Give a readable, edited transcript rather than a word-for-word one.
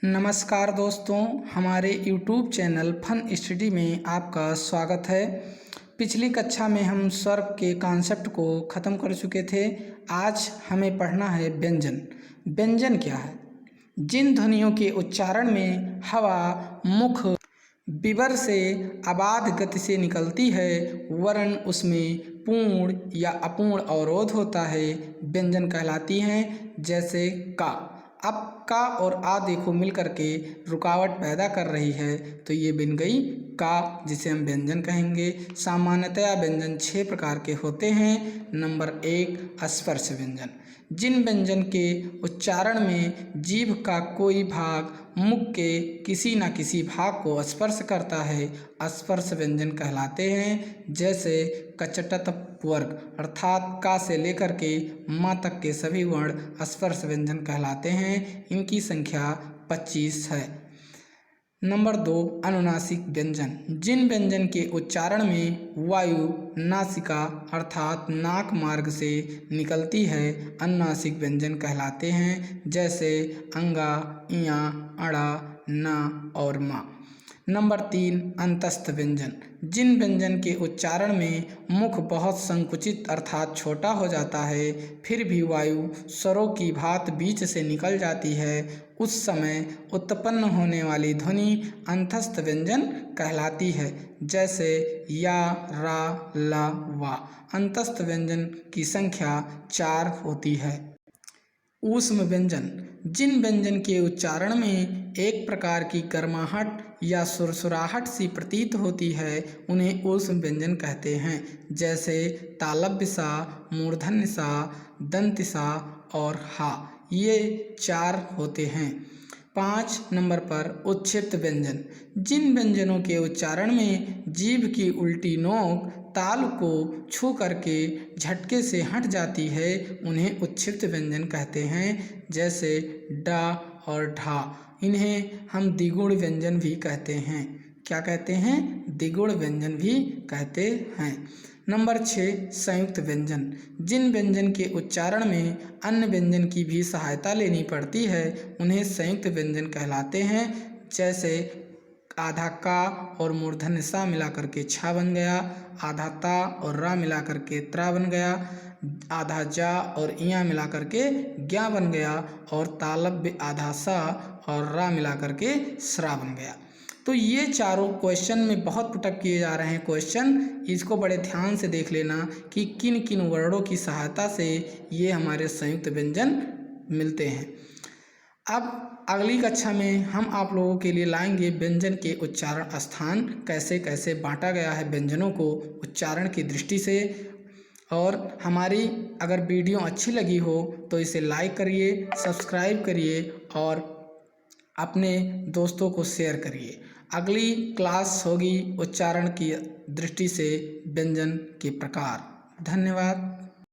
नमस्कार दोस्तों, हमारे YouTube चैनल फन स्टडी में आपका स्वागत है। पिछली कक्षा में हम स्वर के कॉन्सेप्ट को ख़त्म कर चुके थे। आज हमें पढ़ना है व्यंजन। व्यंजन क्या है? जिन ध्वनियों के उच्चारण में हवा मुख विवर से अबाध गति से निकलती है, वरन उसमें पूर्ण या अपूर्ण अवरोध होता है, व्यंजन कहलाती हैं। जैसे का। अब का और आ देखो मिल करके रुकावट पैदा कर रही है, तो ये बन गई का, जिसे हम व्यंजन कहेंगे। सामान्यतया व्यंजन 6 प्रकार के होते हैं। नंबर 1, स्पर्श व्यंजन। जिन व्यंजन के उच्चारण में जीभ का कोई भाग मुख के किसी न किसी भाग को स्पर्श करता है, स्पर्श व्यंजन कहलाते हैं। जैसे कचटत वर्ग, अर्थात का से लेकर के माँ तक के सभी वर्ण स्पर्श व्यंजन कहलाते हैं। इनकी संख्या 25 है। नंबर 2, अनुनासिक व्यंजन। जिन व्यंजन के उच्चारण में वायु नासिका अर्थात नाक मार्ग से निकलती है, अनुनासिक व्यंजन कहलाते हैं। जैसे अंगा, इया, अड़ा, ना और मा। नंबर 3, अंतस्थ व्यंजन। जिन व्यंजन के उच्चारण में मुख बहुत संकुचित अर्थात छोटा हो जाता है, फिर भी वायु स्वरों की भांति बीच से निकल जाती है, उस समय उत्पन्न होने वाली ध्वनि अंतस्थ व्यंजन कहलाती है। जैसे या, रा, ला, वा। अंतस्थ व्यंजन की संख्या 4 होती है। ऊष्म व्यंजन। जिन व्यंजन के उच्चारण में एक प्रकार की गर्माहट या सुरसुराहट सी प्रतीत होती है, उन्हें ऊष्म व्यंजन कहते हैं। जैसे तालव्य सा, मूर्धन्य सा, दंत सा और हा। ये 4 होते हैं। 5 नंबर पर उच्छिष्ट व्यंजन। जिन व्यंजनों के उच्चारण में जीभ की उल्टी नोक ताल को छू करके झटके से हट जाती है, उन्हें उच्छिष्ट व्यंजन कहते हैं। जैसे डा और ढा। इन्हें हम द्विगुण व्यंजन भी कहते हैं। क्या कहते हैं? द्विगुण व्यंजन भी कहते हैं। नंबर 6, संयुक्त व्यंजन। जिन व्यंजन के उच्चारण में अन्य व्यंजन की भी सहायता लेनी पड़ती है, उन्हें संयुक्त व्यंजन कहलाते हैं। जैसे आधा का और मूर्धन्य सा मिला करके छा बन गया, आधा ता और रा मिला करके त्रा बन गया, आधा जा और इया मिला करके ज्ञा बन गया, और तालव्य आधा सा और रा मिला करके श्रा बन गया। तो ये चारों क्वेश्चन में बहुत पुटअप किए जा रहे हैं क्वेश्चन। इसको बड़े ध्यान से देख लेना कि किन किन वर्णों की सहायता से ये हमारे संयुक्त व्यंजन मिलते हैं। अब अगली कक्षा में हम आप लोगों के लिए लाएंगे व्यंजन के उच्चारण स्थान, कैसे कैसे बांटा गया है व्यंजनों को उच्चारण की दृष्टि से। और हमारी अगर वीडियो अच्छी लगी हो तो इसे लाइक करिए, सब्सक्राइब करिए और अपने दोस्तों को शेयर करिए। अगली क्लास होगी उच्चारण की दृष्टि से व्यंजन के प्रकार। धन्यवाद।